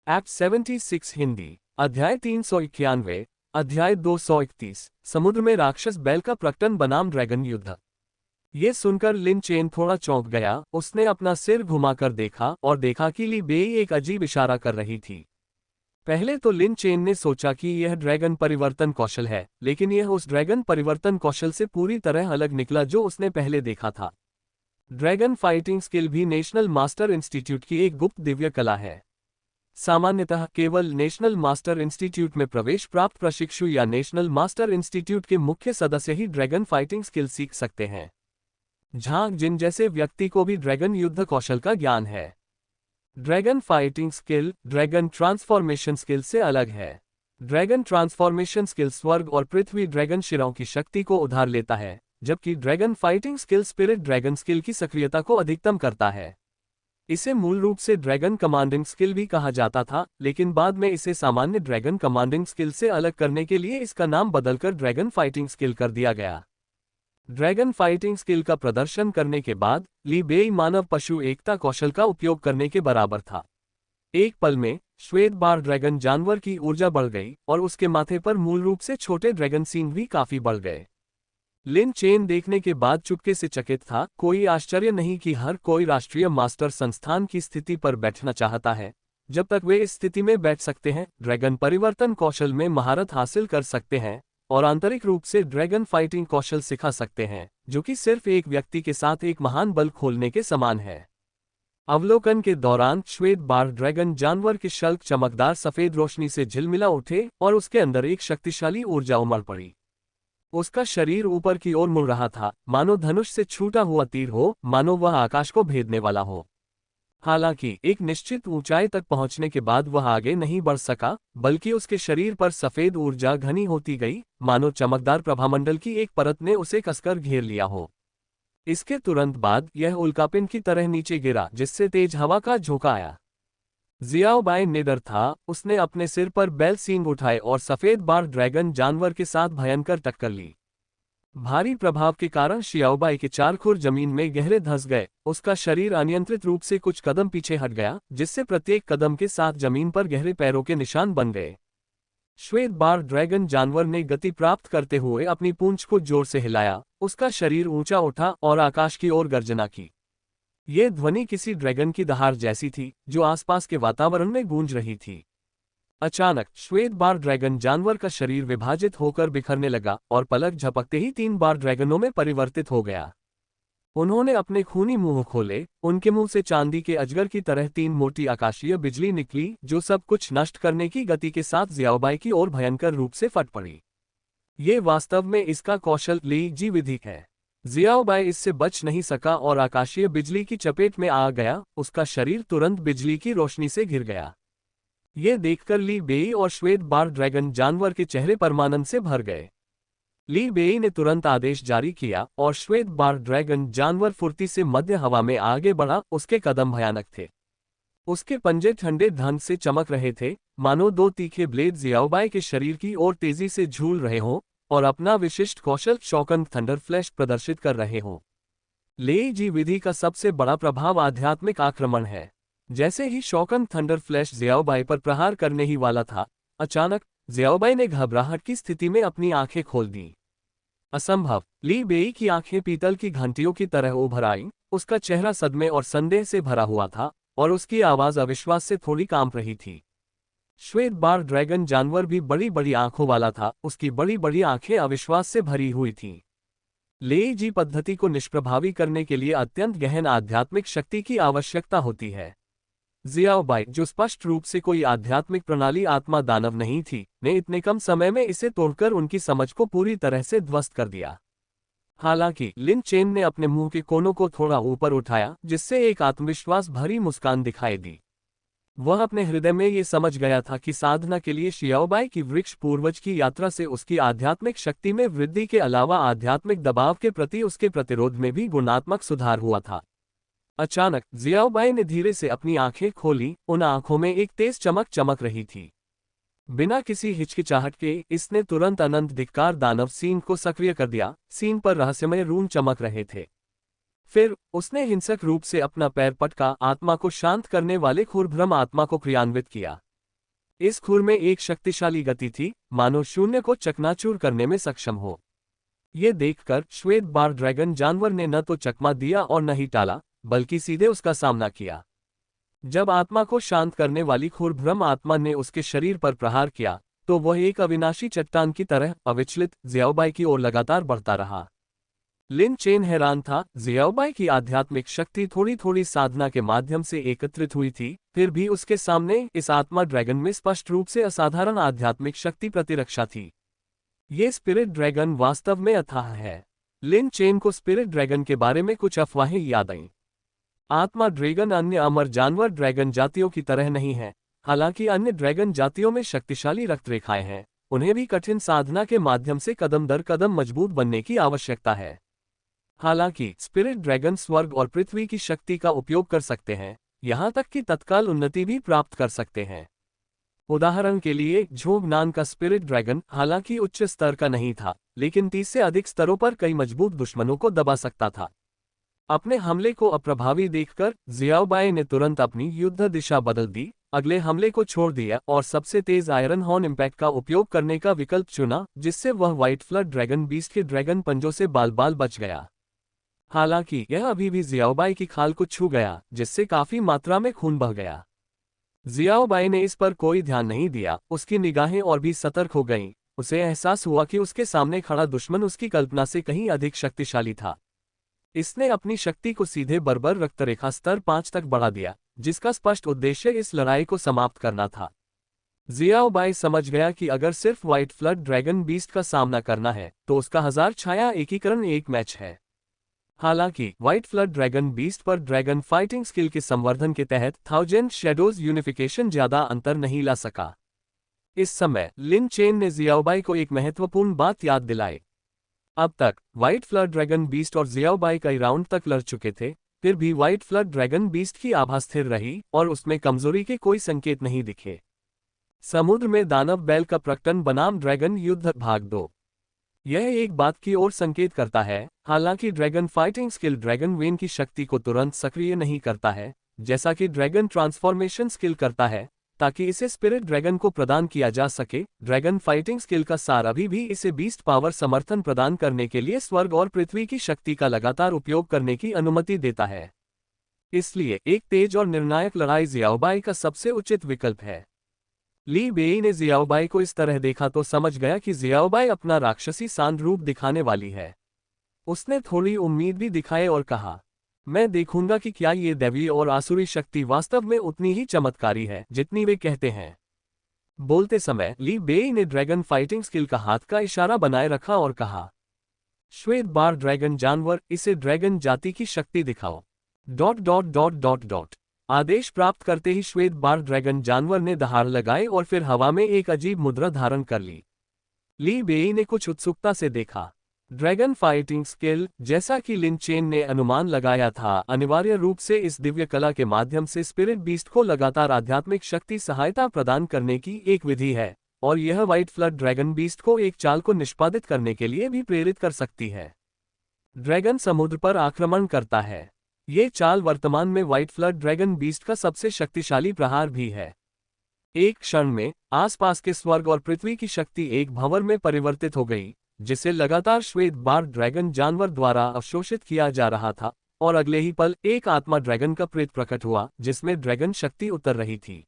Act 76 Hindi अध्याय 391 अध्याय 231 समुद्र में राक्षस बैल का प्रकटन बनाम ड्रैगन युद्ध। ये सुनकर लिन चेन थोड़ा चौंक गया। उसने अपना सिर घुमाकर देखा और देखा कि ली बेई एक अजीब इशारा कर रही थी। पहले तो लिन चेन ने सोचा कि यह ड्रैगन परिवर्तन कौशल है, लेकिन यह उस ड्रैगन परिवर्तन कौशल से पूरी तरह अलग निकला जो उसने पहले देखा था। ड्रैगन फाइटिंग स्किल भी नेशनल मास्टर इंस्टीट्यूट की एक गुप्त दिव्य कला है। सामान्यतः केवल नेशनल मास्टर इंस्टीट्यूट में प्रवेश प्राप्त प्रशिक्षु या नेशनल मास्टर इंस्टीट्यूट के मुख्य सदस्य ही ड्रैगन फाइटिंग स्किल सीख सकते हैं। झांग जिन जैसे व्यक्ति को भी ड्रैगन युद्ध कौशल का ज्ञान है। Dragon fighting skill dragon transformation skill से अलग है। ड्रैगन ट्रांसफॉर्मेशन स्किल स्वर्ग और पृथ्वी ड्रैगन शिरों की शक्ति को उधार लेता है, जबकि dragon fighting skill spirit dragon skill की सक्रियता को अधिकतम करता है। इसे मूल रूप से ड्रैगन कमांडिंग स्किल भी कहा जाता था, लेकिन बाद में इसे सामान्य ड्रैगन कमांडिंग स्किल से अलग करने के लिए इसका नाम बदलकर ड्रैगन फाइटिंग स्किल कर दिया गया। ड्रैगन फाइटिंग स्किल का प्रदर्शन करने के बाद ली बेई मानव पशु एकता कौशल का उपयोग करने के बराबर था। एक पल में श्वेत बार ड्रैगन जानवर की ऊर्जा बढ़ गई और उसके माथे पर मूल रूप से छोटे ड्रैगन सींग भी काफी बढ़ गए। लिन चेन देखने के बाद चुपके से चकित था। कोई आश्चर्य नहीं कि हर कोई राष्ट्रीय मास्टर संस्थान की स्थिति पर बैठना चाहता है, जब तक वे इस स्थिति में बैठ सकते हैं, ड्रैगन परिवर्तन कौशल में महारत हासिल कर सकते हैं और आंतरिक रूप से ड्रैगन फाइटिंग कौशल सिखा सकते हैं, जो कि सिर्फ एक व्यक्ति के साथ एक महान बल खोलने के समान है। अवलोकन के दौरान श्वेत बार ड्रैगन जानवर के शल्क चमकदार सफेद रोशनी से झिलमिला उठे और उसके अंदर एक शक्तिशाली ऊर्जा उमड़ पड़ी। उसका शरीर ऊपर की ओर मुड़ रहा था, मानो धनुष से छूटा हुआ तीर हो, मानो वह आकाश को भेदने वाला हो। हालांकि एक निश्चित ऊंचाई तक पहुंचने के बाद वह आगे नहीं बढ़ सका, बल्कि उसके शरीर पर सफेद ऊर्जा घनी होती गई, मानो चमकदार प्रभामंडल की एक परत ने उसे कसकर घेर लिया हो। इसके तुरंत बाद यह उल्कापिंड की तरह नीचे गिरा, जिससे तेज हवा का झोंका आया। जियाओ बाई निडर था। उसने अपने सिर पर बैल सींग उठाए और सफेद बार ड्रैगन जानवर के साथ भयंकर टक्कर ली। भारी प्रभाव के कारण शियाओबाई के चार खुर जमीन में गहरे धंस गए। उसका शरीर अनियंत्रित रूप से कुछ कदम पीछे हट गया, जिससे प्रत्येक कदम के साथ जमीन पर गहरे पैरों के निशान बन गए। श्वेत बार ड्रैगन जानवर ने गति प्राप्त करते हुए अपनी पूंछ को जोर से हिलाया। उसका शरीर ऊंचा उठा और आकाश की ओर गर्जना की। ये ध्वनि किसी ड्रैगन की दहाड़ जैसी थी, जो आसपास के वातावरण में गूंज रही थी। अचानक श्वेत बार ड्रैगन जानवर का शरीर विभाजित होकर बिखरने लगा और पलक झपकते ही 3 बार ड्रैगनों में परिवर्तित हो गया। उन्होंने अपने खूनी मुंह खोले। उनके मुंह से चांदी के अजगर की तरह 3 मोटी आकाशीय बिजली निकली, जो सब कुछ नष्ट करने की गति के साथ जियाओबाई की ओर भयंकर रूप से फट पड़ी। ये वास्तव में इसका कौशल ली जी विधि है। जियाओबाई इससे बच नहीं सका और आकाशीय बिजली की चपेट में आ गया। उसका शरीर तुरंत बिजली की रोशनी से घिर गया। ये देखकर ली बेई और श्वेत बार ड्रैगन जानवर के चेहरे परमानंद से भर गए। ली बेई ने तुरंत आदेश जारी किया और श्वेत बार ड्रैगन जानवर फुर्ती से मध्य हवा में आगे बढ़ा। उसके कदम भयानक थे। उसके पंजे ठंडे ढंग से चमक रहे थे, मानो 2 तीखे ब्लेड जियाओबाई के शरीर की ओर तेजी से झूल रहे हों और अपना विशिष्ट कौशल शॉकन थंडर फ्लैश प्रदर्शित कर रहे हों। ले जी विधि का सबसे बड़ा प्रभाव आध्यात्मिक आक्रमण है। जैसे ही शॉकन थंडर फ्लैश जियाओबाई पर प्रहार करने ही वाला था, अचानक जियाओबाई ने घबराहट की स्थिति में अपनी आंखें खोल दी। असंभव! ली बेई की आंखें पीतल की घंटियों की तरह उभर आईं। उसका चेहरा सदमे और संदेह से भरा हुआ था और उसकी आवाज अविश्वास से थोड़ी कांप रही थी। श्वेत बार ड्रैगन जानवर भी बड़ी बड़ी आंखों वाला था। उसकी बड़ी बड़ी आंखें अविश्वास से भरी हुई थीं। ले जी पद्धति को निष्प्रभावी करने के लिए अत्यंत गहन आध्यात्मिक शक्ति की आवश्यकता होती है। जियाओबाई, जो स्पष्ट रूप से कोई आध्यात्मिक प्रणाली आत्मा दानव नहीं थी, ने इतने कम समय में इसे तोड़कर उनकी समझ को पूरी तरह से ध्वस्त कर दिया। हालांकि लिन चेन ने अपने मुंह के कोनों को थोड़ा ऊपर उठाया, जिससे एक आत्मविश्वास भरी मुस्कान दिखाई दी। वह अपने हृदय में ये समझ गया था कि साधना के लिए शियाओबाई की वृक्ष पूर्वज की यात्रा से उसकी आध्यात्मिक शक्ति में वृद्धि के अलावा आध्यात्मिक दबाव के प्रति उसके प्रतिरोध में भी गुणात्मक सुधार हुआ था। अचानक जियाओबाई ने धीरे से अपनी आंखें खोली। उन आंखों में एक तेज चमक चमक रही थी। बिना किसी हिचकिचाहट के इसने तुरंत अनंत धिक्कार दानव सीन को सक्रिय कर दिया। सीन पर रहस्यमय रून चमक रहे थे। फिर उसने हिंसक रूप से अपना पैर पटका, आत्मा को शांत करने वाले खुरभ्रम आत्मा को क्रियान्वित किया। इस खुर में एक शक्तिशाली गति थी, मानो शून्य को चकनाचूर करने में सक्षम हो। ये देखकर श्वेत बार ड्रैगन जानवर ने न तो चकमा दिया और न ही टाला, बल्कि सीधे उसका सामना किया। जब आत्मा को शांत करने वाली खुर ब्रह्म आत्मा ने उसके शरीर पर प्रहार किया, तो वह एक अविनाशी चट्टान की तरह अविचलित ज़ियाओबाई की ओर लगातार बढ़ता रहा। लिन चेन हैरान था। ज़ियाओबाई की आध्यात्मिक शक्ति थोड़ी थोड़ी साधना के माध्यम से एकत्रित हुई थी, फिर भी उसके सामने इस आत्मा ड्रैगन में स्पष्ट रूप से असाधारण आध्यात्मिक शक्ति प्रतिरक्षा थी। ये स्पिरिट ड्रैगन वास्तव में अथाह है। लिन चेन को स्पिरिट ड्रैगन के बारे में कुछ अफवाहें याद आईं। आत्मा ड्रैगन अन्य अमर जानवर ड्रैगन जातियों की तरह नहीं है। हालांकि अन्य ड्रैगन जातियों में शक्तिशाली रक्तरेखाएं हैं, उन्हें भी कठिन साधना के माध्यम से कदम दर कदम मजबूत बनने की आवश्यकता है। हालांकि स्पिरिट ड्रैगन स्वर्ग और पृथ्वी की शक्ति का उपयोग कर सकते हैं, यहां तक कि तत्काल उन्नति भी प्राप्त कर सकते हैं। उदाहरण के लिए झोंगनान का स्पिरिट ड्रैगन हालांकि उच्च स्तर का नहीं था, लेकिन 30 से अधिक स्तरों पर कई मजबूत दुश्मनों को दबा सकता था। अपने हमले को अप्रभावी देखकर ज़ियाओबाई ने तुरंत अपनी युद्ध दिशा बदल दी, अगले हमले को छोड़ दिया और सबसे तेज आयरन हॉर्न इम्पैक्ट का उपयोग करने का विकल्प चुना, जिससे वह व्हाइट फ्लड ड्रैगन बीस्ट के ड्रैगन पंजों से बाल बाल बच गया। हालांकि यह अभी भी ज़ियाओबाई की खाल को छू गया, जिससे काफी मात्रा में खून बह गया। ज़ियाओबाई ने इस पर कोई ध्यान नहीं दिया, उसकी निगाहें और भी सतर्क हो गईं। उसे एहसास हुआ कि उसके सामने खड़ा दुश्मन उसकी कल्पना से कहीं अधिक शक्तिशाली था। इसने अपनी शक्ति को सीधे बर्बर रक्तरेखा स्तर 5 तक बढ़ा दिया, जिसका स्पष्ट उद्देश्य इस लड़ाई को समाप्त करना था। ज़ियाओबाई समझ गया कि अगर सिर्फ व्हाइट फ्लड ड्रैगन बीस्ट का सामना करना है, तो उसका हजार छाया एकीकरण एक मैच है। हालांकि व्हाइट फ्लड ड्रैगन बीस्ट पर ड्रैगन फाइटिंग स्किल के संवर्धन के तहत 1000 शेडोज यूनिफिकेशन ज्यादा अंतर नहीं ला सका। इस समय लिन चेन ने ज़ियाओबाई को एक महत्वपूर्ण बात याद दिलाई। अब तक व्हाइट फ्लड ड्रैगन बीस्ट और ज़ियाओबाई कई राउंड तक लड़ चुके थे, फिर भी व्हाइट फ्लड ड्रैगन बीस्ट की आभा स्थिर रही और उसमें कमजोरी के कोई संकेत नहीं दिखे। समुद्र में दानव बैल का प्रकटन बनाम ड्रैगन युद्ध भाग 2। यह एक बात की ओर संकेत करता है। हालांकि dragon fighting skill dragon when की शक्ति को तुरंत सक्रिय नहीं करता है, जैसा कि ड्रैगन ट्रांसफॉर्मेशन स्किल करता है, ताकि इसे स्पिरिट ड्रैगन को प्रदान किया जा सके। ड्रैगन फाइटिंग स्किल का सार अभी भी इसे बीस्ट पावर समर्थन प्रदान करने के लिए स्वर्ग और पृथ्वी की शक्ति का लगातार उपयोग करने की अनुमति देता है। इसलिए एक तेज और निर्णायक लड़ाई ज़ियाओबाई का सबसे उचित विकल्प है। ली बेई ने ज़ियाओबाई को इस तरह देखा तो समझ गया कि ज़ियाओबाई अपना राक्षसी शांत रूप दिखाने वाली है। उसने थोड़ी उम्मीद भी दिखाई और कहा, मैं देखूंगा कि क्या ये दैवीय और आसुरी शक्ति वास्तव में उतनी ही चमत्कारी है जितनी वे कहते हैं। बोलते समय ली बेई ने ड्रैगन फाइटिंग स्किल का हाथ का इशारा बनाए रखा और कहा, श्वेत बार ड्रैगन जानवर, इसे ड्रैगन जाति की शक्ति दिखाओ। ... आदेश प्राप्त करते ही श्वेत बार ड्रैगन जानवर ने दहाड़ लगाई और फिर हवा में एक अजीब मुद्रा धारण कर ली। ली बेई ने कुछ उत्सुकता से देखा। ड्रैगन फाइटिंग स्किल, जैसा कि लिन चेन ने अनुमान लगाया था, अनिवार्य रूप से इस दिव्य कला के माध्यम से स्पिरिट बीस्ट को लगातार आध्यात्मिक शक्ति सहायता प्रदान करने की एक विधि है, और यह व्हाइट फ्लड ड्रैगन बीस्ट को एक चाल को निष्पादित करने के लिए भी प्रेरित कर सकती है। ड्रैगन समुद्र पर आक्रमण करता है। ये चाल वर्तमान में व्हाइट फ्लड ड्रैगन बीस्ट का सबसे शक्तिशाली प्रहार भी है। एक क्षण में आसपास के स्वर्ग और पृथ्वी की शक्ति एक भंवर में परिवर्तित हो गई, जिसे लगातार श्वेत बार ड्रैगन जानवर द्वारा अवशोषित किया जा रहा था, और अगले ही पल एक आत्मा ड्रैगन का प्रेत प्रकट हुआ, जिसमें ड्रैगन शक्ति उतर रही थी।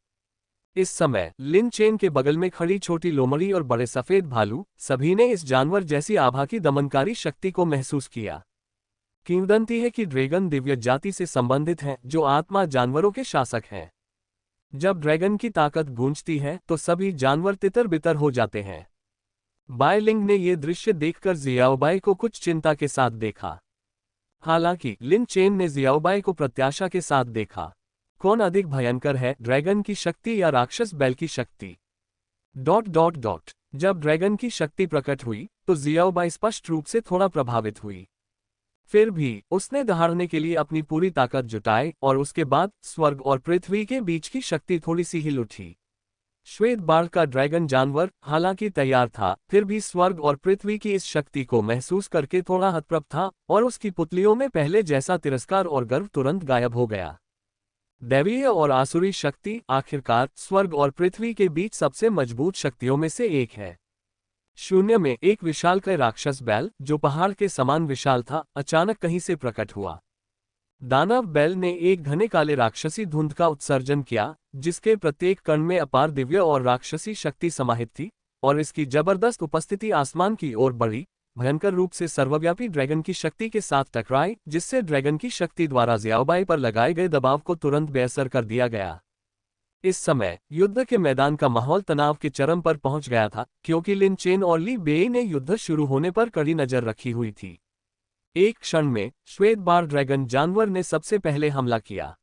इस समय लिन चेन के बगल में खड़ी छोटी लोमड़ी और बड़े सफेद भालू, सभी ने इस जानवर जैसी आभा की दमनकारी शक्ति को महसूस किया। किंवदंती है कि ड्रैगन दिव्य जाति से संबंधित हैं, जो आत्मा जानवरों के शासक हैं। जब ड्रैगन की ताकत गूंजती है तो सभी जानवर तितर बितर हो जाते हैं। बायलिंग ने यह दृश्य देखकर ज़ियाओबाई को कुछ चिंता के साथ देखा। हालांकि लिन चेन ने ज़ियाओबाई को प्रत्याशा के साथ देखा। कौन अधिक भयंकर है, ड्रैगन की शक्ति या राक्षस बैल की शक्ति? ... जब ड्रैगन की शक्ति प्रकट हुई तो ज़ियाओबाई स्पष्ट रूप से थोड़ा प्रभावित हुई। फिर भी उसने दहाड़ने के लिए अपनी पूरी ताकत जुटाई और उसके बाद स्वर्ग और पृथ्वी के बीच की शक्ति थोड़ी सी हिल उठी। श्वेत बार का ड्रैगन जानवर हालांकि तैयार था, फिर भी स्वर्ग और पृथ्वी की इस शक्ति को महसूस करके थोड़ा हतप्रभ था, और उसकी पुतलियों में पहले जैसा तिरस्कार और गर्व तुरंत गायब हो गया। दैवीय और आसुरी शक्ति आखिरकार स्वर्ग और पृथ्वी के बीच सबसे मजबूत शक्तियों में से एक है। शून्य में एक विशालकाय राक्षस बैल, जो पहाड़ के समान विशाल था, अचानक कहीं से प्रकट हुआ। दानव बैल ने एक घने काले राक्षसी धुंध का उत्सर्जन किया, जिसके प्रत्येक कण में अपार दिव्य और राक्षसी शक्ति समाहित थी, और इसकी जबरदस्त उपस्थिति आसमान की ओर बढ़ी, भयंकर रूप से सर्वव्यापी ड्रैगन की शक्ति के साथ टकराई, जिससे ड्रैगन की शक्ति द्वारा ज़ियाओबाई पर लगाए गए दबाव को तुरंत बेअसर कर दिया गया। इस समय युद्ध के मैदान का माहौल तनाव के चरम पर पहुंच गया था, क्योंकि लिन चेन और ली बेई ने युद्ध शुरू होने पर कड़ी नजर रखी हुई थी। एक क्षण में श्वेत बार ड्रैगन जानवर ने सबसे पहले हमला किया।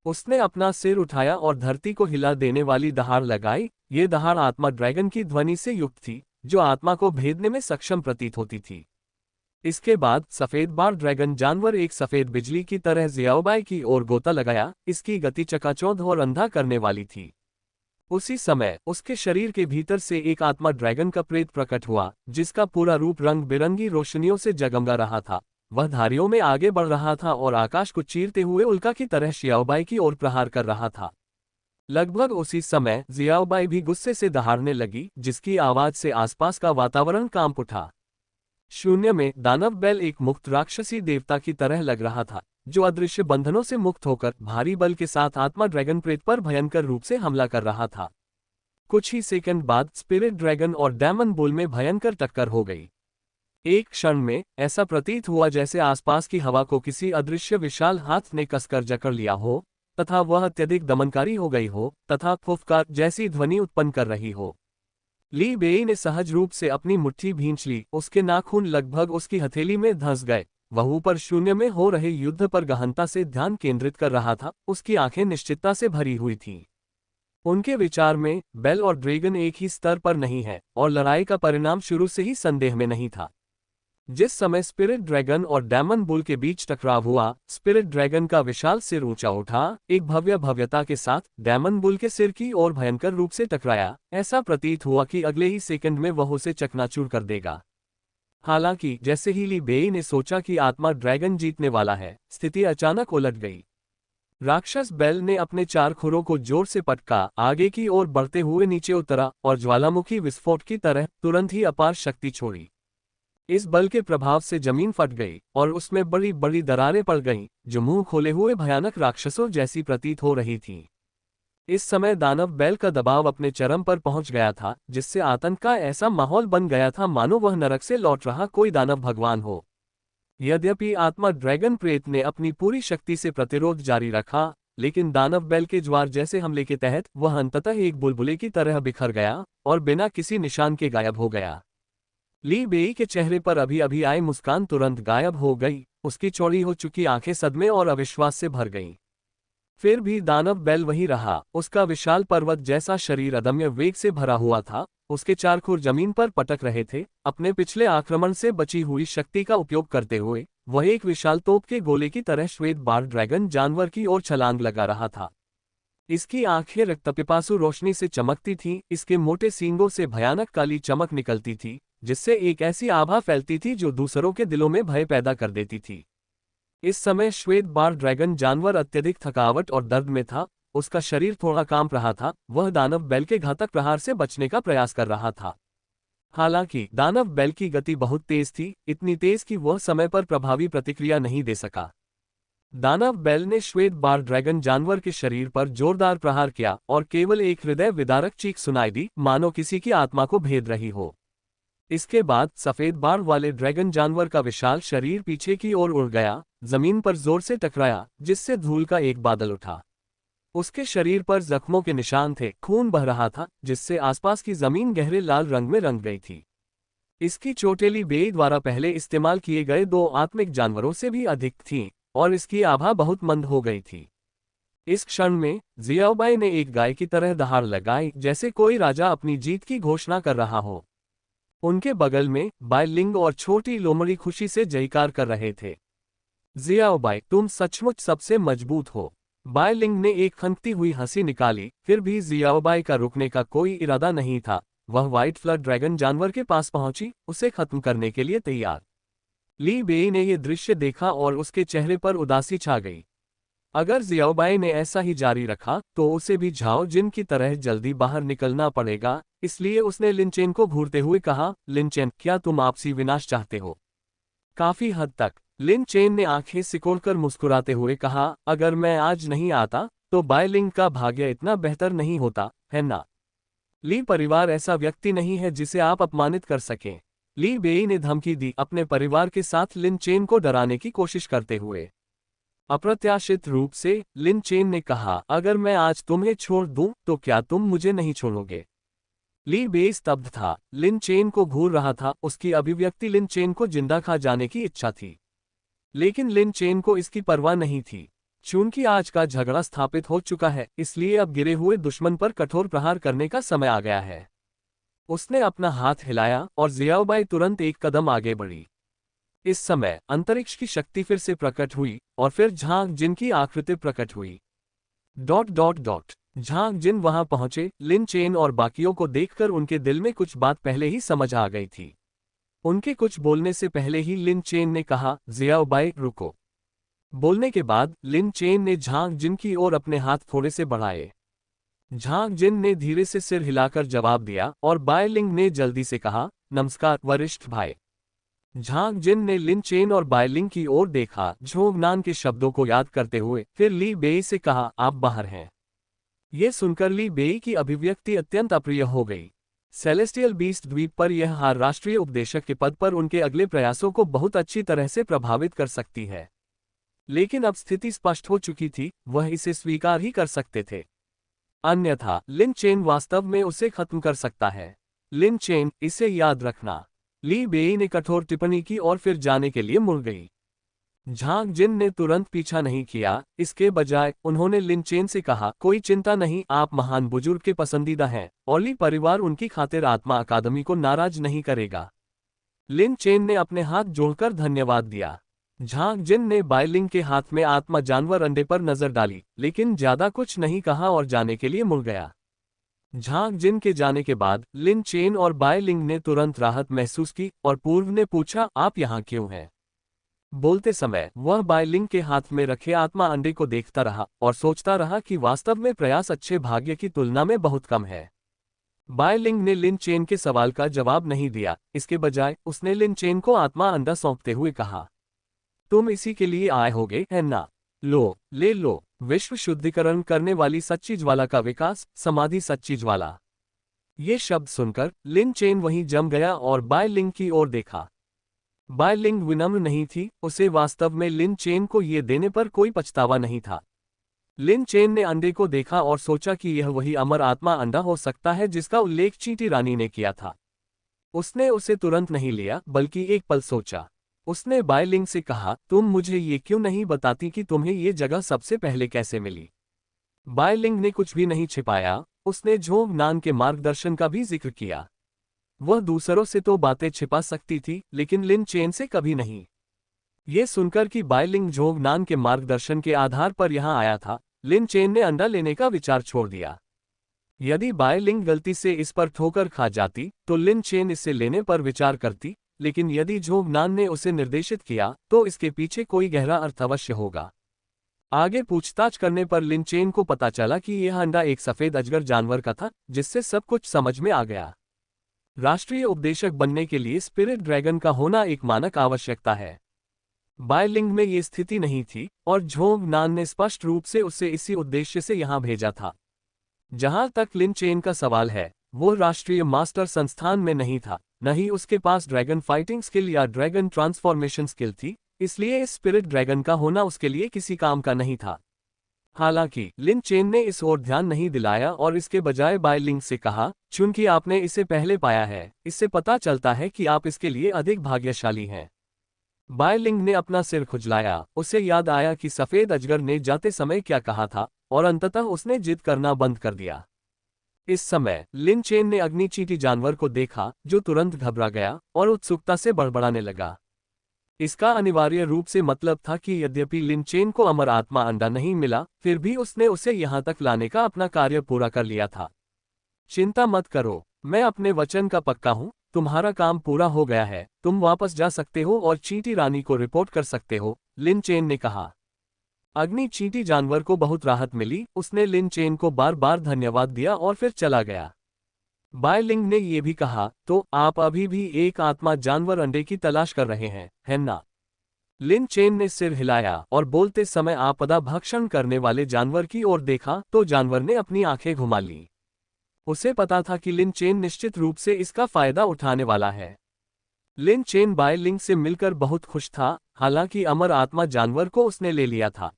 उसने अपना सिर उठाया और धरती को हिला देने वाली दहाड़ लगाई। ये दहाड़ आत्मा ड्रैगन की ध्वनि से युक्त थी, जो आत्मा को भेदने में सक्षम प्रतीत होती थी। इसके बाद सफेद बार ड्रैगन जानवर एक सफेद बिजली की तरह ज़ियाओबाई की ओर गोता लगाया। इसकी गति चकाचौंध और अंधा करने वाली थी। उसी समय उसके शरीर के भीतर से एक आत्मा ड्रैगन का प्रेत प्रकट हुआ, जिसका पूरा रूप रंग बिरंगी रोशनियों से जगमगा रहा था। वह धारियों में आगे बढ़ रहा था और आकाश को चीरते हुए उल्का की तरह ज़ियाओबाई की ओर प्रहार कर रहा था। लगभग उसी समय ज़ियाओबाई भी गुस्से से दहाड़ने लगी, जिसकी आवाज से आसपास का वातावरण कांप उठा। शून्य में दानव बैल एक मुक्त राक्षसी देवता की तरह लग रहा था, जो अदृश्य बंधनों से मुक्त होकर भारी बल के साथ आत्मा ड्रैगन प्रेत पर भयंकर रूप से हमला कर रहा था। कुछ ही सेकंड बाद स्पिरिट ड्रैगन और डेमन बुल में भयंकर टक्कर हो गई। एक क्षण में ऐसा प्रतीत हुआ जैसे आसपास की हवा को किसी अदृश्य विशाल हाथ ने कसकर जकड़ लिया हो, तथा वह अत्यधिक दमनकारी हो गई हो तथा फुफकार जैसी ध्वनि उत्पन्न कर रही हो। ली बेई ने सहज रूप से अपनी मुट्ठी भींच ली। उसके नाखून लगभग उसकी हथेली में धंस गए। वह ऊपर शून्य में हो रहे युद्ध पर गहनता से ध्यान केंद्रित कर रहा था। उसकी आंखें निश्चितता से भरी हुई थीं। उनके विचार में बेल और ड्रैगन एक ही स्तर पर नहीं है, और लड़ाई का परिणाम शुरू से ही संदेह में नहीं था। जिस समय स्पिरिट ड्रैगन और डेमन बुल के बीच टकराव हुआ, स्पिरिट ड्रैगन का विशाल सिर ऊंचा उठा, एक भव्यता के साथ डेमन बुल के सिर की ओर भयंकर रूप से टकराया। ऐसा प्रतीत हुआ कि अगले ही सेकंड में वह उसे चकनाचूर कर देगा। हालांकि जैसे ही ली बेई ने सोचा कि आत्मा ड्रैगन जीतने वाला है, स्थिति अचानक उलट गई। राक्षस बैल ने अपने चार खुरों को जोर से पटका, आगे की ओर बढ़ते हुए नीचे उतरा और ज्वालामुखी विस्फोट की तरह तुरंत ही अपार शक्ति छोड़ी। इस बल के प्रभाव से जमीन फट गई और उसमें बड़ी बड़ी दरारें पड़ गईं, जो मुंह खोले हुए भयानक राक्षसों जैसी प्रतीत हो रही थीं। इस समय दानव बैल का दबाव अपने चरम पर पहुंच गया था, जिससे आतंक का ऐसा माहौल बन गया था मानो वह नरक से लौट रहा कोई दानव भगवान हो। यद्यपि आत्मा ड्रैगन प्रेत ने अपनी पूरी शक्ति से प्रतिरोध जारी रखा, लेकिन दानव बैल के ज्वार जैसे हमले के तहत वह अंततः एक बुलबुले की तरह बिखर गया और बिना किसी निशान के गायब हो गया। ली बेई के चेहरे पर अभी अभी आई मुस्कान तुरंत गायब हो गई। उसकी चौड़ी हो चुकी आंखें सदमे और अविश्वास से भर गईं। फिर भी दानव बैल वही रहा। उसका विशाल पर्वत जैसा शरीर अदम्य वेग से भरा हुआ था। उसके चार खुर जमीन पर पटक रहे थे। अपने पिछले आक्रमण से बची हुई शक्ति का उपयोग करते हुए वह एक विशाल तोप के गोले की तरह श्वेत बार ड्रैगन जानवर की ओर छलांग लगा रहा था। इसकी आंखें रक्तपिपासु रोशनी से चमकती थीं। इसके मोटे सींगों से भयानक काली चमक निकलती थी, जिससे एक ऐसी आभा फैलती थी जो दूसरों के दिलों में भय पैदा कर देती थी। इस समय श्वेत बार ड्रैगन जानवर अत्यधिक थकावट और दर्द में था। उसका शरीर थोड़ा कांप रहा था। वह दानव बैल के घातक प्रहार से बचने का प्रयास कर रहा था। हालांकि दानव बैल की गति बहुत तेज थी, इतनी तेज कि वह समय पर प्रभावी प्रतिक्रिया नहीं दे सका। दानव बैल ने श्वेत बार ड्रैगन जानवर के शरीर पर जोरदार प्रहार किया और केवल एक हृदय विदारक चीख सुनाई दी, मानो किसी की आत्मा को भेद रही हो। इसके बाद सफेद बार वाले ड्रैगन जानवर का विशाल शरीर पीछे की ओर उड़ गया, जमीन पर जोर से टकराया, जिससे धूल का एक बादल उठा। उसके शरीर पर जख्मों के निशान थे, खून बह रहा था, जिससे आसपास की जमीन गहरे लाल रंग में रंग गई थी। इसकी चोटें ली बेई द्वारा पहले इस्तेमाल किए गए दो आत्मिक जानवरों से भी अधिक थीं, और इसकी आभा बहुत मंद हो गई थी। इस क्षण में ज़ियाओबाई ने एक गाय की तरह दहाड़ लगाई, जैसे कोई राजा अपनी जीत की घोषणा कर रहा हो। उनके बगल में बायलिंग और छोटी लोमड़ी खुशी से जयकार कर रहे थे। ज़ियाओबाई, तुम सचमुच सबसे मजबूत हो। बायलिंग ने एक खनकती हुई हंसी निकाली। फिर भी ज़ियाओबाई का रुकने का कोई इरादा नहीं था। वह व्हाइट फ्लड ड्रैगन जानवर के पास पहुंची, उसे खत्म करने के लिए तैयार। ली बेई ने यह दृश्य देखा और उसके चेहरे पर उदासी छा गई। अगर जियाओबाई ने ऐसा ही जारी रखा तो उसे भी झाओ जिन की तरह जल्दी बाहर निकलना पड़ेगा, इसलिए उसने लिन चेन को घूरते हुए कहा, लिन चेन, क्या तुम आपसी विनाश चाहते हो? काफी हद तक। लिन चेन ने आंखें सिकोड़कर मुस्कुराते हुए कहा, अगर मैं आज नहीं आता तो बायलिंग का भाग्य इतना बेहतर नहीं होता, है ना? ली परिवार ऐसा व्यक्ति नहीं है जिसे आप अपमानित कर सकें। ली बेई ने धमकी दी, अपने परिवार के साथ लिन चेन को डराने की कोशिश करते हुए। अप्रत्याशित रूप से लिन चेन ने कहा, अगर मैं आज तुम्हें छोड़ दूं तो क्या तुम मुझे नहीं छोड़ोगे? ली बेई स्तब्ध था। लिन चेन को घूर रहा था, उसकी अभिव्यक्ति लिन चेन को जिंदा खा जाने की इच्छा थी। लेकिन लिन चेन को इसकी परवाह नहीं थी। चूंकि आज का झगड़ा स्थापित हो चुका है, इसलिए अब गिरे हुए दुश्मन पर कठोर प्रहार करने का समय आ गया है। उसने अपना हाथ हिलाया और जियाओबाई तुरंत एक कदम आगे बढ़ी। इस समय अंतरिक्ष की शक्ति फिर से प्रकट हुई और फिर झांग जिन की आकृति प्रकट हुई। Dot dot dot. Zhang Jin वहां पहुंचे। लिन चेन और बाकियों को देखकर उनके दिल में कुछ बात पहले ही समझ आ गई थी। उनके कुछ बोलने से पहले ही लिन चेन ने कहा, जियाओबाई रुको। बोलने के बाद लिन चेन ने झांग जिन की ओर अपने हाथ थोड़े से बढ़ाए। झांग जिन ने धीरे से सिर हिलाकर जवाब दिया और बायलिंग ने जल्दी से कहा, नमस्कार वरिष्ठ भाई। झांग जिन ने लिन चेन और बायलिंग की ओर देखा, झोंगनान के शब्दों को याद करते हुए, फिर ली बेई से कहा, आप बाहर हैं। ये सुनकर ली बेई की अभिव्यक्ति अत्यंत अप्रिय हो गई। सेलेस्टियल बीस्ट द्वीप पर यह हार राष्ट्रीय उपदेशक के पद पर उनके अगले प्रयासों को बहुत अच्छी तरह से प्रभावित कर सकती है। लेकिन अब स्थिति स्पष्ट हो चुकी थी, वह इसे स्वीकार ही कर सकते थे। अन्यथा लिन चेन वास्तव में उसे खत्म कर सकता है। लिन चेन, इसे याद रखना। ली बेई ने कठोर टिप्पणी की और फिर जाने के लिए मुड़ गई। झांग जिन ने तुरंत पीछा नहीं किया, इसके बजाय उन्होंने लिन चेन से कहा, कोई चिंता नहीं, आप महान बुजुर्ग के पसंदीदा हैं और ली परिवार उनकी खातिर आत्मा अकादमी को नाराज नहीं करेगा। लिन चेन ने अपने हाथ जोड़कर धन्यवाद दिया। झांग जिन ने बायलिंग के हाथ में आत्मा जानवर अंडे पर नजर डाली, लेकिन ज्यादा कुछ नहीं कहा और जाने के लिए मुड़ गया। झांग जिन के जाने के बाद लिन चेन और बायलिंग ने तुरंत राहत महसूस की और पूर्व ने पूछा, आप यहाँ क्यों हैं? बोलते समय वह बायलिंग के हाथ में रखे आत्मा अंडे को देखता रहा और सोचता रहा कि वास्तव में प्रयास अच्छे भाग्य की तुलना में बहुत कम है। बायलिंग ने लिन चेन के सवाल का जवाब नहीं दिया, इसके बजाय उसने लिन चेन को आत्मा अंडा सौंपते हुए कहा, तुम इसी के लिए आए होगे, है ना? लो, ले लो। विश्व शुद्धिकरण करने वाली सच्ची ज्वाला का विकास, समाधि सच्ची ज्वाला। ये शब्द सुनकर लिन चेन वहीं जम गया और बायलिंग की ओर देखा। बायलिंग विनम्र नहीं थी, उसे वास्तव में लिन चेन को ये देने पर कोई पछतावा नहीं था। लिन चेन ने अंडे को देखा और सोचा कि यह वही अमर आत्मा अंडा हो सकता है जिसका उल्लेख चींटी रानी ने किया था। उसने उसे तुरंत नहीं लिया, बल्कि एक पल सोचा। उसने बायलिंग से कहा, तुम मुझे ये क्यों नहीं बताती कि तुम्हें ये जगह सबसे पहले कैसे मिली? बायलिंग ने कुछ भी नहीं छिपाया, उसने झोंगनान के मार्गदर्शन का भी जिक्र किया। वह दूसरों से तो बातें छिपा सकती थी, लेकिन लिन चेन से कभी नहीं। ये सुनकर कि बायलिंग झोंगनान के मार्गदर्शन के आधार पर यहां आया था, लिन चेन ने अंडा लेने का विचार छोड़ दिया। यदि बायलिंग गलती से इस पर ठोकर खा जाती तो लिन चेन इसे लेने पर विचार करती, लेकिन यदि झोंगनान ने उसे निर्देशित किया तो इसके पीछे कोई गहरा अर्थ अवश्य होगा। आगे पूछताछ करने पर लिन चेन को पता चला कि यह अंडा एक सफेद अजगर जानवर का था, जिससे सब कुछ समझ में आ गया। राष्ट्रीय उपदेशक बनने के लिए स्पिरिट ड्रैगन का होना एक मानक आवश्यकता है। बायलिंग में ये स्थिति नहीं थी और झोंगनान ने स्पष्ट रूप से उसे इसी उद्देश्य से यहां भेजा था। जहां तक लिन चेन का सवाल है, वो राष्ट्रीय मास्टर संस्थान में नहीं था, न ही उसके पास ड्रैगन फाइटिंग स्किल या ड्रैगन ट्रांसफॉर्मेशन स्किल थी, इसलिए इस स्पिरिट ड्रैगन का होना उसके लिए किसी काम का नहीं था। हालांकि लिन चेन ने इस ओर ध्यान नहीं दिलाया और इसके बजाय बायलिंग से कहा, चूंकि आपने इसे पहले पाया है, इससे पता चलता है कि आप इसके लिए अधिक भाग्यशाली हैं। बायलिंग ने अपना सिर खुजलाया, उसे याद आया कि सफेद अजगर ने जाते समय क्या कहा था और अंततः उसने जिद करना बंद कर दिया। इस समय लिन चेन ने अग्नि चींटी जानवर को देखा, जो तुरंत घबरा गया और उत्सुकता से बड़बड़ाने लगा। इसका अनिवार्य रूप से मतलब था कि यद्यपि लिन चेन को अमर आत्मा अंडा नहीं मिला, फिर भी उसने उसे यहां तक लाने का अपना कार्य पूरा कर लिया था। चिंता मत करो, मैं अपने वचन का पक्का हूं, तुम्हारा काम पूरा हो गया है, तुम वापस जा सकते हो और चींटी रानी को रिपोर्ट कर सकते हो, लिन चेन ने कहा। अग्नि चींटी जानवर को बहुत राहत मिली, उसने लिन चेन को बार बार धन्यवाद दिया और फिर चला गया। बाय लिंग ने यह भी कहा, तो आप अभी भी एक आत्मा जानवर अंडे की तलाश कर रहे हैं, है ना? लिन चेन ने सिर हिलाया और बोलते समय आपदा भक्षण करने वाले जानवर की ओर देखा तो जानवर ने अपनी आंखें घुमा ली। उसे पता था कि लिन चेन निश्चित रूप से इसका फायदा उठाने वाला है। लिन चेन बाय लिंग से मिलकर बहुत खुश था, हालांकि अमर आत्मा जानवर को उसने ले लिया था।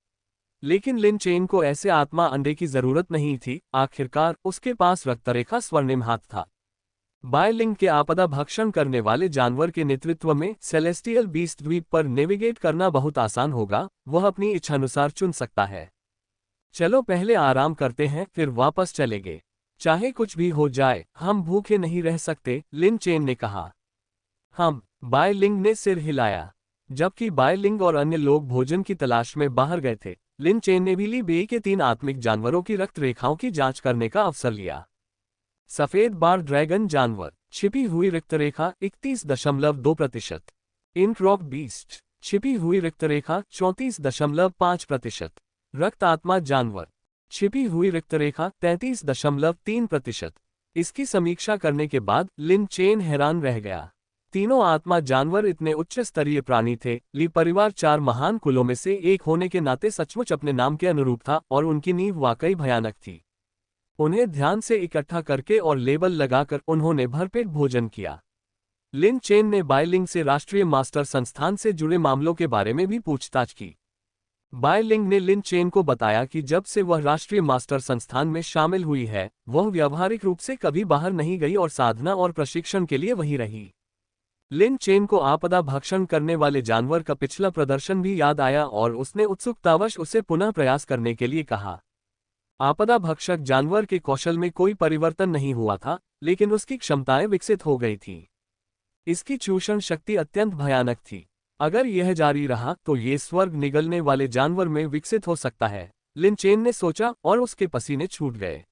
लेकिन लिन चेन को ऐसे आत्मा अंडे की जरूरत नहीं थी, आखिरकार उसके पास रक्तरेखा स्वर्णिम हाथ था। बाय लिंग के आपदा भक्षण करने वाले जानवर के नेतृत्व में सेलेस्टियल बीस्ट द्वीप पर नेविगेट करना बहुत आसान होगा, वह अपनी इच्छानुसार चुन सकता है। चलो पहले आराम करते हैं, फिर वापस चलेंगे। चाहे कुछ भी हो जाए, हम भूखे नहीं रह सकते, लिन चेन ने कहा। बाय लिंग ने सिर हिलाया। जबकि बाय लिंग और अन्य लोग भोजन की तलाश में बाहर गए थे, लिन चेन ने भी ली बे के 3 आत्मिक जानवरों की रक्त रेखाओं की जांच करने का अवसर लिया। सफेद बार ड्रैगन जानवर, छिपी हुई रक्तरेखा 31.2%। इंक रॉक बीस्ट, छिपी हुई रक्तरेखा 34.5%। रक्त आत्मा जानवर, छिपी हुई रक्तरेखा 33.3%। इसकी समीक्षा करने के बाद लिन चेन हैरान रह गया। तीनों आत्मा जानवर इतने उच्च स्तरीय प्राणी थे। ली परिवार 4 महान कुलों में से एक होने के नाते सचमुच अपने नाम के अनुरूप था और उनकी नींव वाकई भयानक थी। उन्हें ध्यान से इकट्ठा करके और लेबल लगाकर उन्होंने भरपेट भोजन किया। लिन चेन ने बाय लिंग से राष्ट्रीय मास्टर संस्थान से जुड़े मामलों के बारे में भी पूछताछ की। बाय लिंग ने लिन चेन को बताया कि जब से वह राष्ट्रीय मास्टर संस्थान में शामिल हुई है, वह व्यावहारिक रूप से कभी बाहर नहीं गई और साधना और प्रशिक्षण के लिए वहीं रही। लिन चेन को आपदा भक्षण करने वाले जानवर का पिछला प्रदर्शन भी याद आया और उसने उत्सुकतावश उसे पुनः प्रयास करने के लिए कहा। आपदा भक्षक जानवर के कौशल में कोई परिवर्तन नहीं हुआ था, लेकिन उसकी क्षमताएं विकसित हो गई थीं। इसकी चूषण शक्ति अत्यंत भयानक थी। अगर यह जारी रहा तो ये स्वर्ग निगलने वाले जानवर में विकसित हो सकता है, लिन चेन ने सोचा और उसके पसीने छूट गए।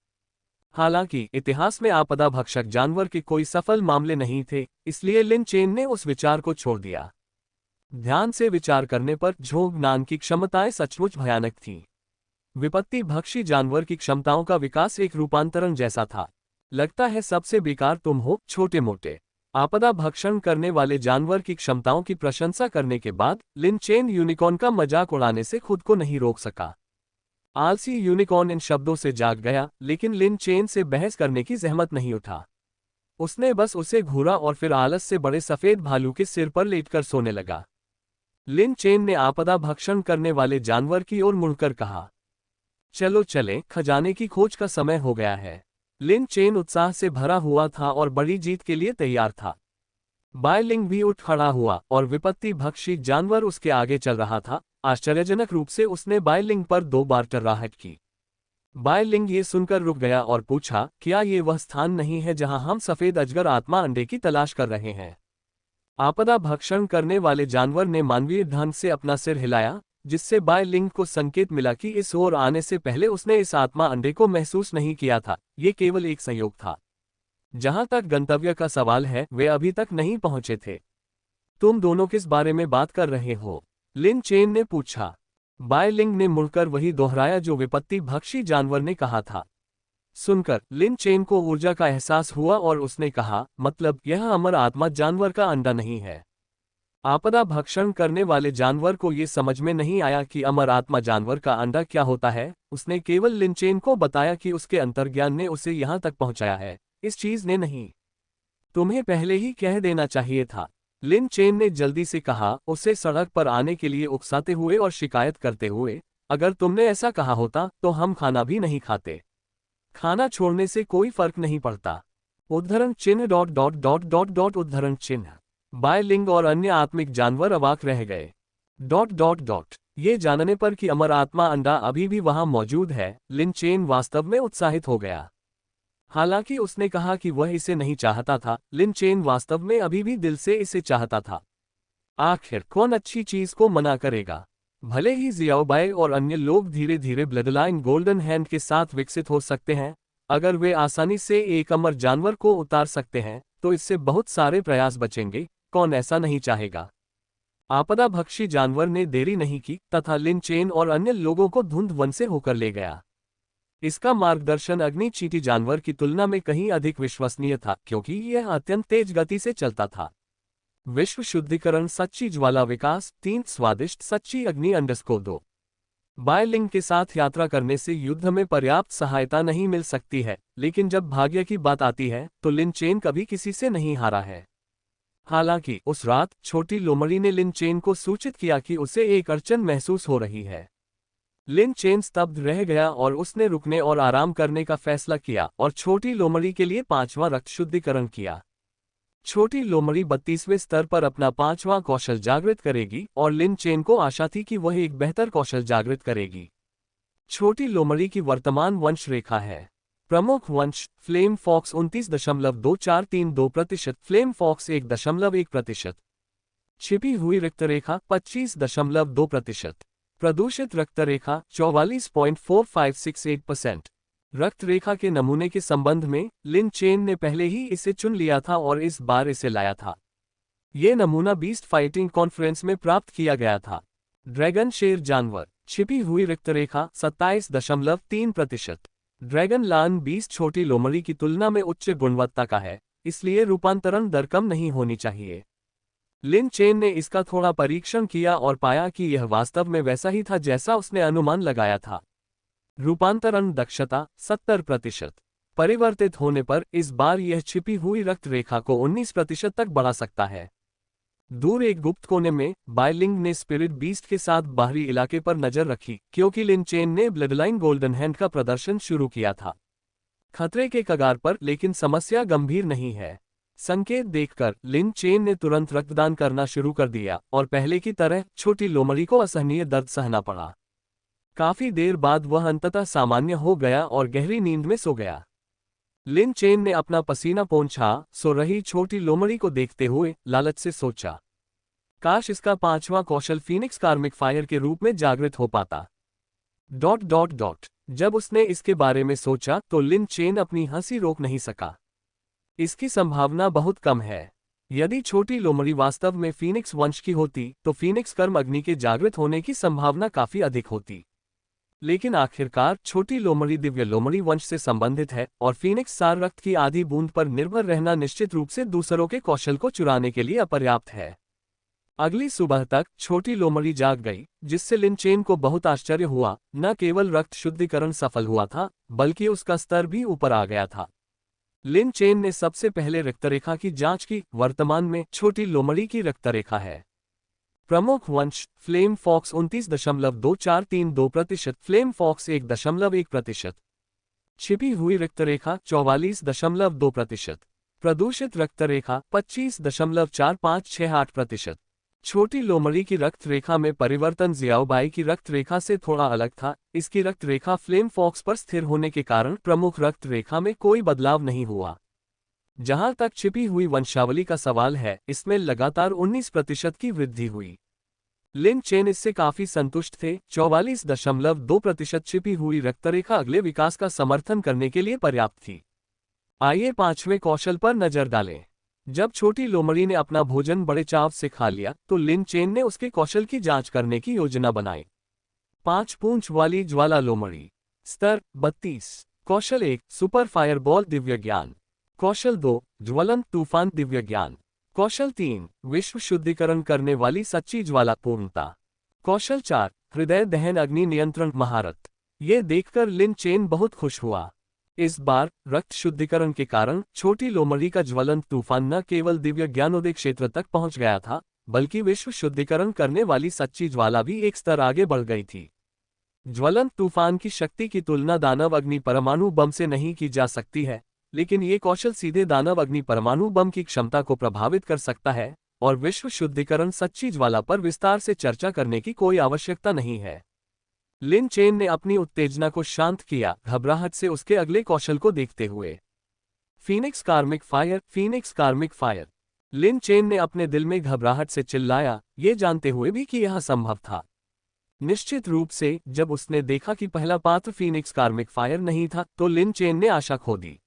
हालांकि इतिहास में आपदा भक्षक जानवर के कोई सफल मामले नहीं थे, इसलिए लिन चेन ने उस विचार को छोड़ दिया। ध्यान से विचार करने पर झोंगनान की क्षमताएं सचमुच भयानक थीं। विपत्ति भक्षी जानवर की क्षमताओं का विकास एक रूपांतरण जैसा था। लगता है सबसे बेकार तुम हो, छोटे मोटे। आपदा भक्षण करने वाले जानवर की क्षमताओं की प्रशंसा करने के बाद लिन चेन यूनिकॉर्न का मजाक उड़ाने से खुद को नहीं रोक सका। आलसी यूनिकॉर्न इन शब्दों से जाग गया, लेकिन लिन चेन से बहस करने की जहमत नहीं उठा। उसने बस उसे घूरा और फिर आलस से बड़े सफेद भालू के सिर पर लेटकर सोने लगा। लिन चेन ने आपदा भक्षण करने वाले जानवर की ओर मुड़कर कहा, चलो चलें, खजाने की खोज का समय हो गया है। लिन चेन उत्साह से भरा हुआ था और बड़ी जीत के लिए तैयार था। बाय लिंग भी उठ खड़ा हुआ और विपत्ति भक्षी जानवर उसके आगे चल रहा था। आश्चर्यजनक रूप से उसने बाय लिंग पर 2 बार टर्राहट की। बाय लिंग ये सुनकर रुक गया और पूछा, क्या ये वह स्थान नहीं है जहां हम सफेद अजगर आत्मा अंडे की तलाश कर रहे हैं? आपदा भक्षण करने वाले जानवर ने मानवीय ढंग से अपना सिर हिलाया, जिससे बाय लिंग को संकेत मिला कि इस ओर आने से पहले उसने इस आत्मा अंडे को महसूस नहीं किया था। ये केवल एक संयोग था। जहां तक गंतव्य का सवाल है, वे अभी तक नहीं पहुंचे थे। तुम दोनों किस बारे में बात कर रहे हो? लिन चेन ने पूछा। बाय लिंग ने मुड़कर वही दोहराया जो विपत्ति भक्षी जानवर ने कहा था। सुनकर लिन चेन को ऊर्जा का एहसास हुआ और उसने कहा, मतलब यह अमर आत्मा जानवर का अंडा नहीं है। आपदा भक्षण करने वाले जानवर को यह समझ में नहीं आया कि अमर आत्मा जानवर का अंडा क्या होता है। उसने केवल लिन चेन को बताया कि उसके अंतर्ज्ञान ने उसे यहां तक पहुंचाया है, इस चीज ने नहीं। तुम्हें पहले ही कह देना चाहिए था, लिन चेन ने जल्दी से कहा, उसे सड़क पर आने के लिए उकसाते हुए और शिकायत करते हुए। अगर तुमने ऐसा कहा होता तो हम खाना भी नहीं खाते। खाना छोड़ने से कोई फर्क नहीं पड़ता। उद्धरण चिन्ह dot dot dot dot dot उद्धरण चिन्ह। बाय लिंग और अन्य आत्मिक जानवर अवाक रह गए। डॉट डॉट डॉट ये जानने पर कि अमर आत्मा अंडा अभी भी वहां मौजूद है, लिन चेन वास्तव में उत्साहित हो गया। हालांकि उसने कहा कि वह इसे नहीं चाहता था, लिन चेन वास्तव में अभी भी दिल से इसे चाहता था। आखिर कौन अच्छी चीज को मना करेगा? भले ही जियाओबाई और अन्य लोग धीरे धीरे ब्लडलाइन गोल्डन हैंड के साथ विकसित हो सकते हैं, अगर वे आसानी से एक अमर जानवर को उतार सकते हैं तो इससे बहुत सारे प्रयास बचेंगे। कौन ऐसा नहीं चाहेगा? आपदाभक्षी जानवर ने देरी नहीं की तथा लिन चेन और अन्य लोगों को धुंध वन से होकर ले गया। इसका मार्गदर्शन अग्नि चींटी जानवर की तुलना में कहीं अधिक विश्वसनीय था क्योंकि यह अत्यंत तेज गति से चलता था। विश्व शुद्धिकरण सच्ची ज्वाला विकास 3 स्वादिष्ट सच्ची अग्नि _2 बायलिंग के साथ यात्रा करने से युद्ध में पर्याप्त सहायता नहीं मिल सकती है, लेकिन जब भाग्य की बात आती है तो लिन चेन कभी किसी से नहीं हारा है। हालांकि उस रात छोटी लोमड़ी ने लिन चेन को सूचित किया कि उसे एक अड़चन महसूस हो रही है। लिन चेन स्तब्ध रह गया और उसने रुकने और आराम करने का फैसला किया और छोटी लोमड़ी के लिए 5वां रक्त शुद्धिकरण किया। छोटी लोमड़ी 32वें स्तर पर अपना 5वां कौशल जागृत करेगी और लिन चेन को आशा थी कि वह एक बेहतर कौशल जागृत करेगी। छोटी लोमड़ी की वर्तमान वंश रेखा है। प्रमुख वंश फ्लेम फॉक्स 29.2432%, फ्लेम फॉक्स 1.1%, छिपी हुई रक्तरेखा 25.2%, प्रदूषित रक्तरेखा 44.4568%। रक्त रेखा के नमूने के संबंध में लिन चेन ने पहले ही इसे चुन लिया था और इस बार इसे लाया था। ये नमूना बीस्ट फाइटिंग कॉन्फ्रेंस में प्राप्त किया गया था। ड्रैगन शेर जानवर, छिपी हुई रक्तरेखा 27.3%। ड्रैगन लान बीस्ट छोटी लोमड़ी की तुलना में उच्च गुणवत्ता का है, इसलिए रूपांतरण दर कम नहीं होनी चाहिए। लिन चेन ने इसका थोड़ा परीक्षण किया और पाया कि यह वास्तव में वैसा ही था जैसा उसने अनुमान लगाया था। रूपांतरण दक्षता 70%। परिवर्तित होने पर इस बार यह छिपी हुई रक्त रेखा को 19% तक बढ़ा सकता है। दूर एक गुप्त कोने में बायलिंग ने स्पिरिट बीस्ट के साथ बाहरी इलाके पर नजर रखी क्योंकि लिन चेन ने ब्लडलाइन गोल्डन हैंड का प्रदर्शन शुरू किया था। खतरे के कगार पर, लेकिन समस्या गंभीर नहीं है। संकेत देखकर लिन चेन ने तुरंत रक्तदान करना शुरू कर दिया और पहले की तरह छोटी लोमड़ी को असहनीय दर्द सहना पड़ा। काफी देर बाद वह अंततः सामान्य हो गया और गहरी नींद में सो गया। लिन चेन ने अपना पसीना पोंछा, सो रही छोटी लोमड़ी को देखते हुए लालच से सोचा, काश इसका 5वां कौशल फीनिक्स कार्मिक फायर के रूप में जागृत हो पाता। ... जब उसने इसके बारे में सोचा तो लिन चेन अपनी हंसी रोक नहीं सका। इसकी संभावना बहुत कम है। यदि छोटी लोमड़ी वास्तव में फीनिक्स वंश की होती तो फीनिक्स कर्म अग्नि के जागृत होने की संभावना काफी अधिक होती। लेकिन आखिरकार छोटी लोमड़ी दिव्य लोमड़ी वंश से संबंधित है और फीनिक्स सार रक्त की आधी बूंद पर निर्भर रहना निश्चित रूप से दूसरों के कौशल को चुराने के लिए अपर्याप्त है। अगली सुबह तक छोटी लोमड़ी जाग गई, जिससे लिन चेन को बहुत आश्चर्य हुआ। न केवल रक्त शुद्धिकरण सफल हुआ था, बल्कि उसका स्तर भी ऊपर आ गया था। लिन चेन ने सबसे पहले रक्तरेखा की जांच की। वर्तमान में छोटी लोमड़ी की रक्तरेखा है। प्रमुख वंश फ्लेम फॉक्स 29.2432%, फ्लेम फॉक्स 1.1%, छिपी हुई रक्तरेखा 44.2%, प्रदूषित रक्तरेखा 25.4568%। छोटी लोमड़ी की रक्त रेखा में परिवर्तन जियाओबाई की रक्त रेखा से थोड़ा अलग था। इसकी रक्त रेखा फ्लेम फॉक्स पर स्थिर होने के कारण प्रमुख रक्त रेखा में कोई बदलाव नहीं हुआ। जहां तक छिपी हुई वंशावली का सवाल है, इसमें लगातार 19% की वृद्धि हुई। लिन चेन इससे काफी संतुष्ट थे। 44.2% छिपी हुई रक्तरेखा अगले विकास का समर्थन करने के लिए पर्याप्त थी। आइए 5वें कौशल पर नजर डालें। जब छोटी लोमड़ी ने अपना भोजन बड़े चाव से खा लिया तो लिन चेन ने उसके कौशल की जांच करने की योजना बनाई। 5 पूंछ वाली ज्वाला लोमड़ी, स्तर 32, कौशल 1 सुपर फायरबॉल दिव्य ज्ञान, कौशल 2 ज्वलंत तूफान दिव्य ज्ञान, कौशल 3 विश्व शुद्धिकरण करने वाली सच्ची ज्वाला पूर्णता, कौशल 4 हृदय दहन अग्नि नियंत्रण महारत। ये देखकर लिन चेन बहुत खुश हुआ। इस बार रक्त शुद्धिकरण के कारण छोटी लोमड़ी का ज्वलंत तूफान न केवल दिव्य ज्ञानोदय क्षेत्र तक पहुंच गया था, बल्कि विश्व शुद्धिकरण करने वाली सच्ची ज्वाला भी एक स्तर आगे बढ़ गई थी। ज्वलंत तूफान की शक्ति की तुलना दानव अग्नि परमाणु बम से नहीं की जा सकती है, लेकिन ये कौशल सीधे दानव अग्नि परमाणु बम की क्षमता को प्रभावित कर सकता है और विश्व शुद्धिकरण सच्ची ज्वाला पर विस्तार से चर्चा करने की कोई आवश्यकता नहीं है। लिन चेन ने अपनी उत्तेजना को शांत किया, घबराहट से उसके अगले कौशल को देखते हुए। फीनिक्स कार्मिक फायर, फीनिक्स कार्मिक फायर। लिन चेन ने अपने दिल में घबराहट से चिल्लाया, ये जानते हुए भी कि यह संभव था। निश्चित रूप से जब उसने देखा कि पहला पात्र फीनिक्स कार्मिक फायर नहीं था तो लिन चेन ने आशा खो दी।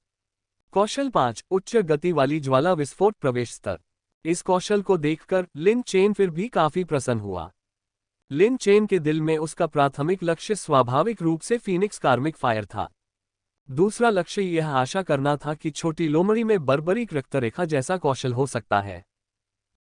कौशल 5 उच्च गति वाली ज्वाला विस्फोट प्रवेश स्तर, इस कौशल को देखकर लिन चेन फिर भी काफी प्रसन्न हुआ। लिन चेन के दिल में उसका प्राथमिक लक्ष्य स्वाभाविक रूप से फीनिक्स कार्मिक फायर था। दूसरा लक्ष्य यह आशा करना था कि छोटी लोमड़ी में बर्बरीक रक्तरेखा जैसा कौशल हो सकता है।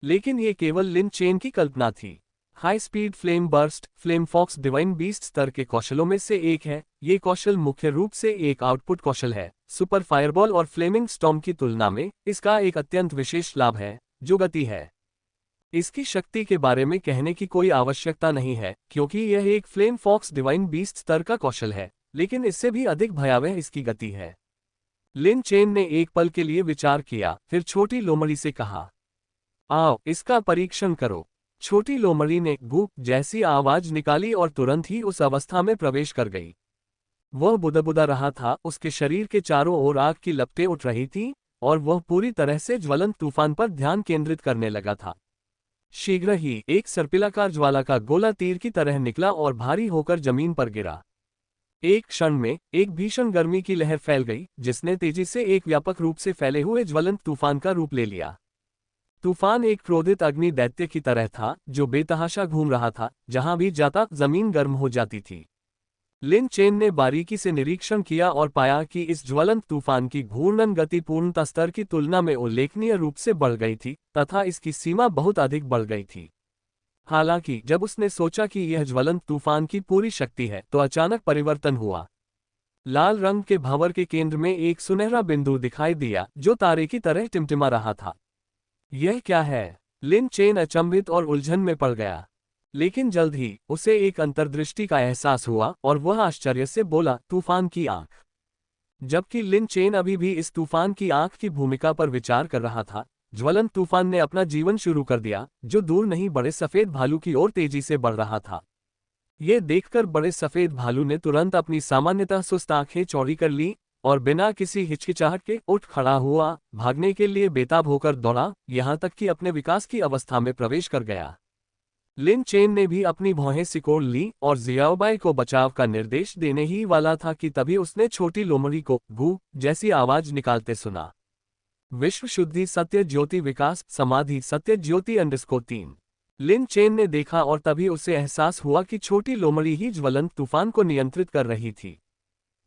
लेकिन ये केवल लिन चेन की कल्पना थी। High speed flame burst, flame fox divine beast स्तर के कौशलों में से एक है। ये कौशल मुख्य रूप से एक आउटपुट कौशल है। सुपर फायरबॉल और फ्लेमिंग स्टॉर्म की तुलना में इसका एक अत्यंत विशेष लाभ है, जो गति है। इसकी शक्ति के बारे में कहने की कोई आवश्यकता नहीं है, क्योंकि यह एक फ्लेम फॉक्स डिवाइन बीस्ट स्तर का कौशल है, लेकिन इससे भी अधिक भयावह इसकी गति है। लिन चेन ने एक पल के लिए विचार किया, फिर छोटी लोमड़ी से कहा, आओ इसका परीक्षण करो। छोटी लोमड़ी ने गू जैसी आवाज निकाली और तुरंत ही उस अवस्था में प्रवेश कर गई। वह बुदबुदा रहा था, उसके शरीर के चारों ओर आग की लपटें उठ रही थीं, और वह पूरी तरह से ज्वलंत तूफान पर ध्यान केंद्रित करने लगा था। शीघ्र ही एक सर्पिलाकार ज्वाला का गोला तीर की तरह निकला और भारी होकर जमीन पर गिरा। एक क्षण में एक भीषण गर्मी की लहर फैल गई, जिसने तेजी से एक व्यापक रूप से फैले हुए ज्वलंत तूफान का रूप ले लिया। तूफान एक क्रोधित अग्नि दैत्य की तरह था, जो बेतहाशा घूम रहा था, जहां भी जाता जमीन गर्म हो जाती थी। लिन चेन ने बारीकी से निरीक्षण किया और पाया कि इस ज्वलंत तूफान की घूर्णन गति पूर्णता स्तर की तुलना में उल्लेखनीय रूप से बढ़ गई थी, तथा इसकी सीमा बहुत अधिक बढ़ गई थी। हालांकि जब उसने सोचा कि यह ज्वलंत तूफान की पूरी शक्ति है, तो अचानक परिवर्तन हुआ। लाल रंग के भंवर के केंद्र में एक सुनहरा बिंदु दिखाई दिया, जो तारे की तरह टिमटिमा रहा था। यह क्या है? लिन चेन अचंभित और उलझन में पड़ गया। लेकिन जल्द ही उसे एक अंतर्दृष्टि का एहसास हुआ और वह आश्चर्य से बोला, तूफान की आंख। जबकि लिन चेन अभी भी इस तूफान की आंख की भूमिका पर विचार कर रहा था, ज्वलंत तूफान ने अपना जीवन शुरू कर दिया, जो दूर नहीं बड़े सफेद भालू की ओर तेजी से बढ़ रहा था। ये देखकर बड़े सफेद भालू ने तुरंत अपनी सामान्यतः सुस्त आंखें चौड़ी कर ली और बिना किसी हिचकिचाहट के उठ खड़ा हुआ, भागने के लिए बेताब होकर दौड़ा, यहां तक कि अपने विकास की अवस्था में प्रवेश कर गया। लिन चेन ने भी अपनी भौहें सिकोड़ ली और जियाओबाई को बचाव का निर्देश देने ही वाला था कि तभी उसने छोटी लोमड़ी को गू जैसी आवाज निकालते सुना। विश्व शुद्धि सत्य ज्योति विकास समाधि सत्य ज्योति _3। लिन चेन ने देखा और तभी उसे एहसास हुआ कि छोटी लोमड़ी ही ज्वलंत तूफान को नियंत्रित कर रही थी।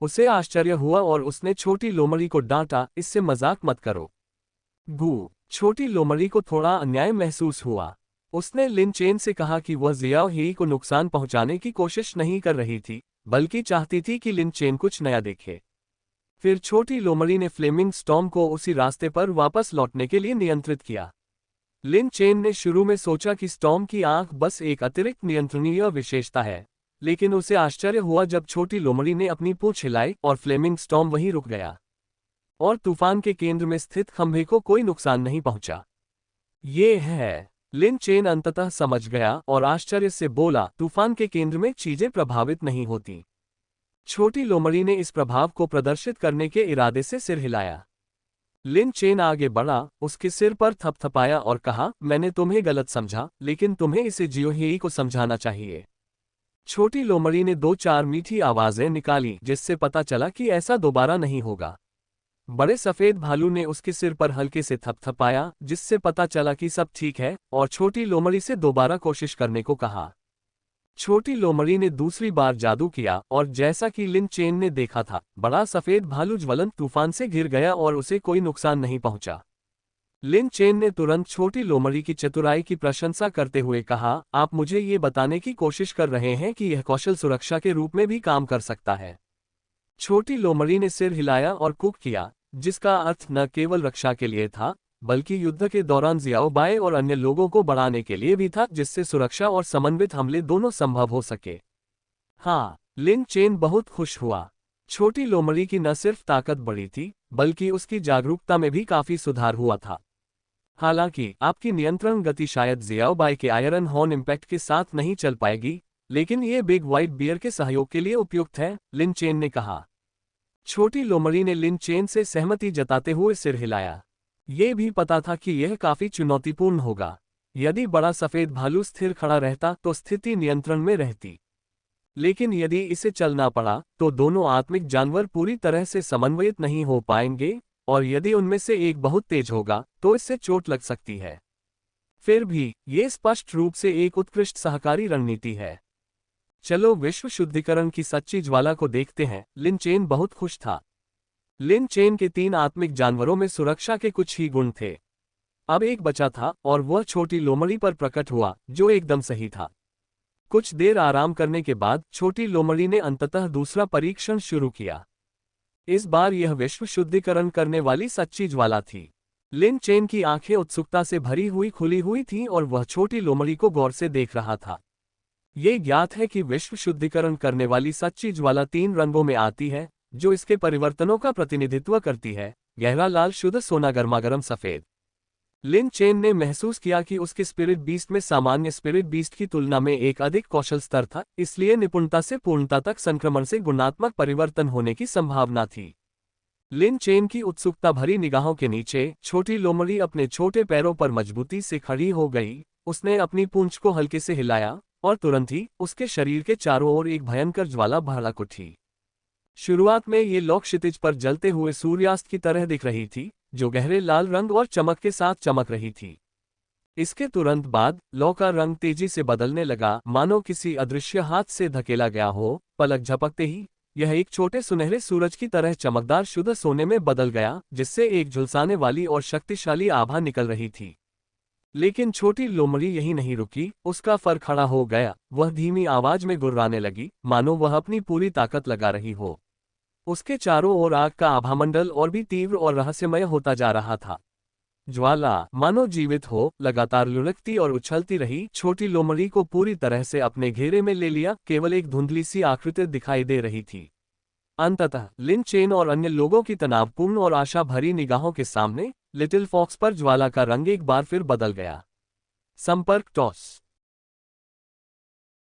उसे आश्चर्य हुआ और उसने छोटी लोमड़ी को डांटा, इससे मजाक मत करो। गू छोटी लोमड़ी को थोड़ा अन्याय महसूस हुआ। उसने लिन चेन से कहा कि वह जियाओ ही को नुकसान पहुंचाने की कोशिश नहीं कर रही थी, बल्कि चाहती थी कि लिन चेन कुछ नया देखे। फिर छोटी लोमड़ी ने फ्लेमिंग स्टॉर्म को उसी रास्ते पर वापस लौटने के लिए नियंत्रित किया। लिन चेन ने शुरू में सोचा कि स्टॉर्म की आंख बस एक अतिरिक्त नियंत्रणीय विशेषता है, लेकिन उसे आश्चर्य हुआ जब छोटी लोमड़ी ने अपनी पूंछ हिलाई और फ्लेमिंग स्टॉर्म वहीं रुक गया और तूफान के केंद्र में स्थित खंभे को कोई नुकसान नहीं पहुंचा। ये है, लिन चेन अंततः समझ गया और आश्चर्य से बोला, तूफान के केंद्र में चीजें प्रभावित नहीं होती। छोटी लोमड़ी ने इस प्रभाव को प्रदर्शित करने के इरादे से सिर हिलाया। लिन चेन आगे बढ़ा, उसके सिर पर थपथपाया और कहा, मैंने तुम्हें गलत समझा, लेकिन तुम्हें इसे जियोहेई को समझाना चाहिए। छोटी लोमड़ी ने 2-4 मीठी आवाजें निकाली, जिससे पता चला कि ऐसा दोबारा नहीं होगा। बड़े सफेद भालू ने उसके सिर पर हल्के से थपथपाया, जिससे पता चला कि सब ठीक है, और छोटी लोमड़ी से दोबारा कोशिश करने को कहा। छोटी लोमड़ी ने दूसरी बार जादू किया और जैसा कि लिन चेन ने देखा था, बड़ा सफेद भालू ज्वलंत तूफान से घिर गया और उसे कोई नुकसान नहीं पहुंचा। लिन चेन ने तुरंत छोटी लोमड़ी की चतुराई की प्रशंसा करते हुए कहा, आप मुझे ये बताने की कोशिश कर रहे हैं कि यह कौशल सुरक्षा के रूप में भी काम कर सकता है। छोटी लोमड़ी ने सिर हिलाया और कुक किया, जिसका अर्थ न केवल रक्षा के लिए था, बल्कि युद्ध के दौरान जियाओबाई और अन्य लोगों को बढ़ाने के लिए भी था, जिससे सुरक्षा और समन्वित हमले दोनों संभव हो सके। हाँ, लिन चेन बहुत खुश हुआ। छोटी लोमड़ी की न सिर्फ ताकत बढ़ी थी, बल्कि उसकी जागरूकता में भी काफी सुधार हुआ था। हालांकि आपकी नियंत्रण गति शायद जियाओबाई के आयरन हॉर्न इम्पैक्ट के साथ नहीं चल पाएगी, लेकिन ये बिग व्हाइट बियर के सहयोग के लिए उपयुक्त है, लिन चेन ने कहा। छोटी लोमड़ी ने लिन चेन से सहमति जताते हुए सिर हिलाया। ये भी पता था कि यह काफी चुनौतीपूर्ण होगा। यदि बड़ा सफेद भालू स्थिर खड़ा रहता तो स्थिति नियंत्रण में रहती, लेकिन यदि इसे चलना पड़ा तो दोनों आत्मिक जानवर पूरी तरह से समन्वयित नहीं हो पाएंगे, और यदि उनमें से एक बहुत तेज होगा तो इससे चोट लग सकती है। फिर भी ये स्पष्ट रूप से एक उत्कृष्ट सहकारी रणनीति है। चलो विश्व शुद्धिकरण की सच्ची ज्वाला को देखते हैं। लिन चेन बहुत खुश था। लिन चेन के 3 आत्मिक जानवरों में सुरक्षा के कुछ ही गुण थे। अब एक बचा था और वह छोटी लोमड़ी पर प्रकट हुआ, जो एकदम सही था। कुछ देर आराम करने के बाद छोटी लोमड़ी ने अंततः दूसरा परीक्षण शुरू किया। इस बार यह विश्व शुद्धिकरण करने वाली सच्ची ज्वाला थी। लिन चेन की आंखें उत्सुकता से भरी हुई खुली हुई थीं और वह छोटी लोमड़ी को गौर से देख रहा था। ये ज्ञात है कि विश्व शुद्धिकरण करने वाली सच्ची ज्वाला 3 रंगों में आती है, जो इसके परिवर्तनों का प्रतिनिधित्व करती है: गहरा लाल, शुद्ध सोना, गर्मागर्म सफेद। लिन चेन ने महसूस किया कि उसके स्पिरिट बीस्ट में सामान्य स्पिरिट बीस्ट की तुलना में एक अधिक कौशल स्तर था, इसलिए निपुणता से पूर्णता तक संक्रमण से गुणात्मक परिवर्तन होने की संभावना थी। लिन चेन की उत्सुकता भरी निगाहों के नीचे छोटी लोमड़ी अपने छोटे पैरों पर मजबूती से खड़ी हो गई। उसने अपनी पूंछ को हल्के से हिलाया और तुरंत ही उसके शरीर के चारों ओर एक भयंकर ज्वाला भड़क उठी। शुरुआत में ये लौ क्षितिज पर जलते हुए सूर्यास्त की तरह दिख रही थी, जो गहरे लाल रंग और चमक के साथ चमक रही थी। इसके तुरंत बाद लौ का रंग तेजी से बदलने लगा, मानो किसी अदृश्य हाथ से धकेला गया हो। पलक झपकते ही यह एक छोटे सुनहरे सूरज की तरह चमकदार शुद्ध सोने में बदल गया, जिससे एक झुलसाने वाली और शक्तिशाली आभा निकल रही थी। लेकिन छोटी लोमड़ी यही नहीं रुकी, उसका फर खड़ा हो गया। वह धीमी आवाज में गुर्राने लगी, मानो वह अपनी पूरी ताकत लगा रही हो। उसके चारों ओर आग का आभामंडल और भी तीव्र और रहस्यमय होता जा रहा था। ज्वाला मानो जीवित हो, लगातार लुढ़कती और उछलती रही। छोटी लोमड़ी को पूरी तरह से अपने घेरे में ले लिया, केवल एक धुंधली सी आकृति दिखाई दे रही थी। अंततः लिन चेन और अन्य लोगों की तनावपूर्ण और आशा भरी निगाहों के सामने लिटिल फॉक्स पर ज्वाला का रंग एक बार फिर बदल गया। संपर्क टॉस।